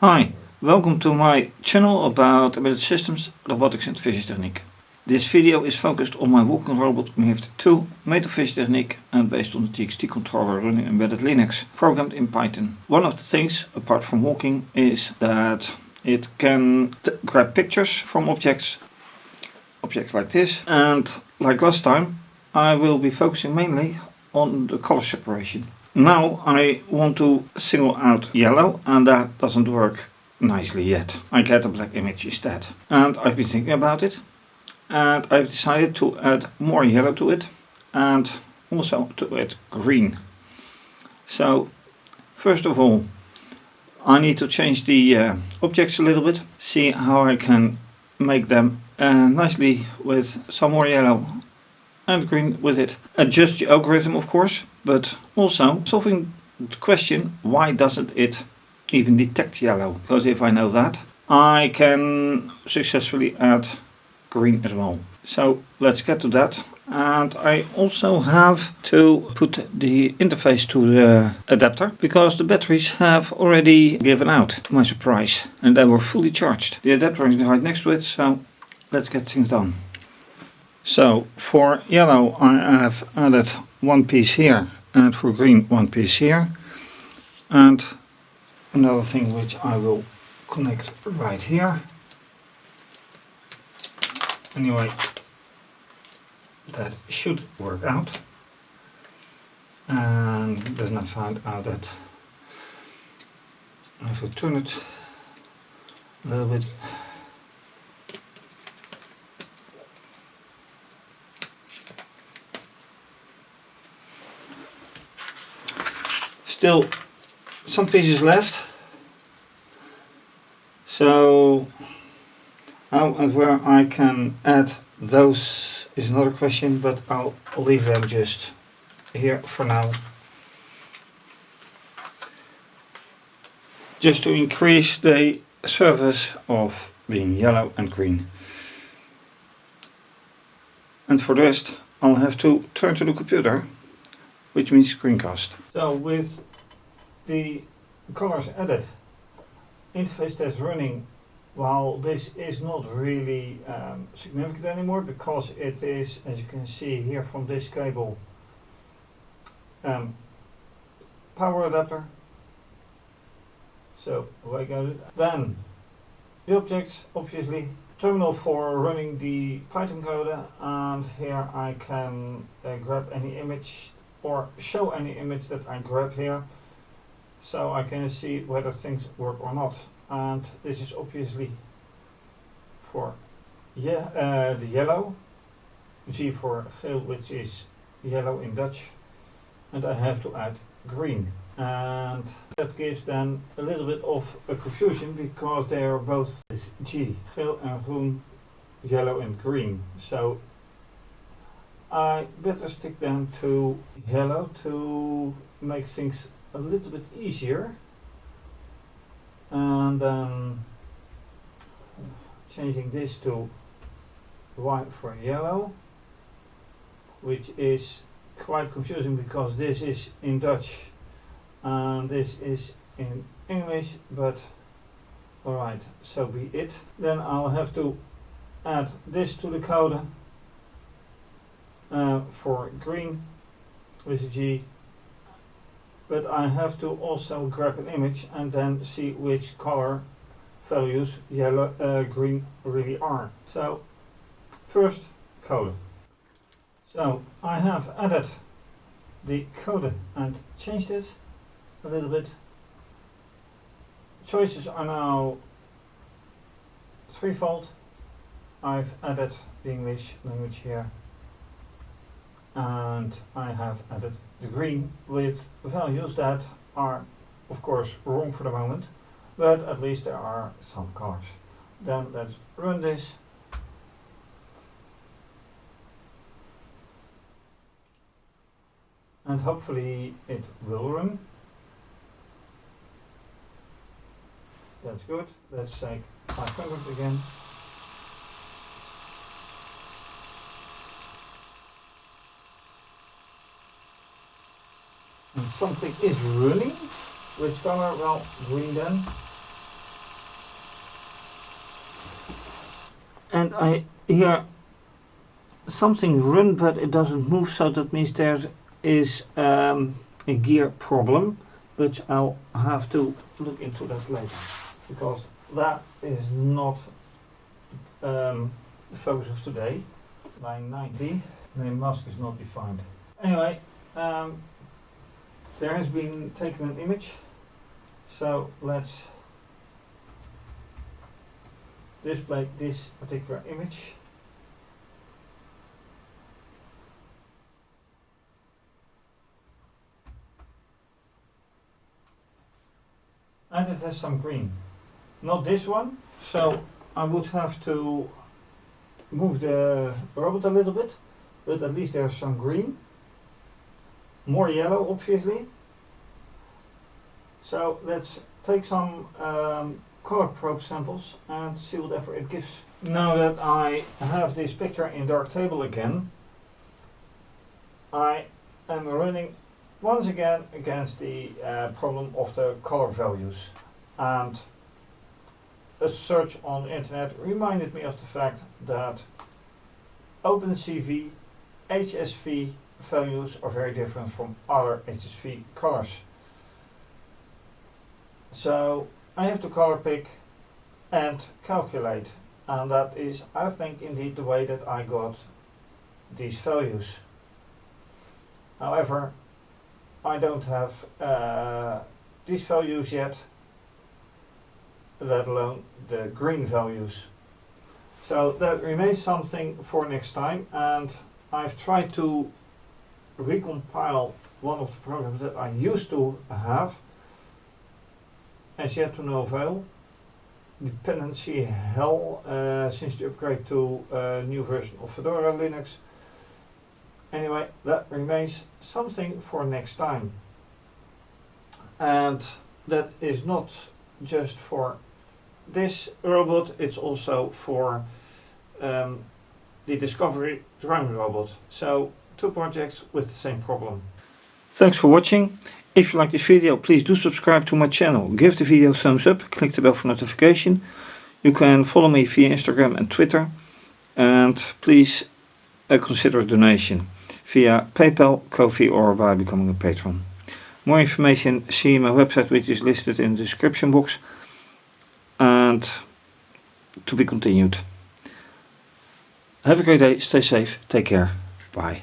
Hi, welcome to my channel about embedded systems, robotics and fischertechnik. This video is focused on my walking robot Mirft2 made of fischertechnik and based on the TXT controller running embedded Linux, programmed in Python. One of the things, apart from walking, is that it can grab pictures from objects like this, and like last time I will be focusing mainly on the color separation. Now I want to single out yellow, and that doesn't work nicely yet. I get a black image instead. And I've been thinking about it, and I've decided to add more yellow to it and also to add green. So first of all I need to change the objects a little bit, see how I can make them nicely with some more yellow and green with it. Adjust the algorithm, of course, but also solving the question, why doesn't it even detect yellow? Because if I know that, I can successfully add green as well. So let's get to that. And I also have to put the interface to the adapter, because the batteries have already given out, to my surprise, and they were fully charged. The adapter is right next to it, so let's get things done. So for yellow I have added one piece here, and for green one piece here, and another thing which I will connect right here. Anyway, that should work out, and then I found out that I have to turn it a little bit. Still some pieces left, so how and where I can add those is another question, but I'll leave them just here for now, just to increase the surface of being yellow and green. And for the rest I'll have to turn to the computer, which means screencast. So with the colors added, interface test running, while this is not really significant anymore, because it is, as you can see here from this cable, power adapter. So away goes it. Then the objects, obviously, terminal for running the Python code, and here I can grab any image or show any image that I grab here, so I can see whether things work or not. And this is obviously for the yellow, G for geel, which is yellow in Dutch, and I have to add green, and that gives then a little bit of a confusion, because they are both G, geel and groen, yellow and green. So I better stick them to yellow to make things a little bit easier, and then changing this to Y for yellow, which is quite confusing because this is in Dutch and this is in English, but alright, so be it. Then I'll have to add this to the code for green with a G, but I have to also grab an image and then see which color values yellow, green really are. So first, code. So I have added the code and changed it a little bit. Choices are now threefold. I've added the English language here, and I have added the green with values that are of course wrong for the moment, but at least there are some colors. Then let's run this. And hopefully it will run. That's good. Let's say 500 again. And something is running. Which color? Well, green then. and I hear something run but it doesn't move, so that means there is a gear problem, but I'll have to look into that later, because that is not the focus of today. Line 90, name mask is not defined. Anyway, there has been taken an image, so let's display this particular image. And it has some green. Not this one, so I would have to move the robot a little bit, but at least there's some green. More yellow, obviously. So let's take some color probe samples and see whatever it gives. Now that I have this picture in Darktable again, I am running once again against the problem of the color values, and a search on the internet reminded me of the fact that OpenCV HSV values are very different from other HSV colors. So I have to color pick and calculate, and that is, I think, indeed the way that I got these values. However, I don't have these values yet, let alone the green values. So that remains something for next time, and I've tried to recompile one of the programs that I used to have, as yet to no avail. Dependency hell since the upgrade to a new version of Fedora Linux. Anyway, that remains something for next time. And that is not just for this robot, it's also for the Discovery drone robot. So 2 projects with the same problem. Thanks for watching. If you like this video, please do subscribe to my channel. Give the video a thumbs up, click the bell for notification. You can follow me via Instagram and Twitter. And please consider a donation via PayPal, Ko-fi, or by becoming a patron. More information, see my website, which is listed in the description box. And to be continued. Have a great day, stay safe, take care, bye.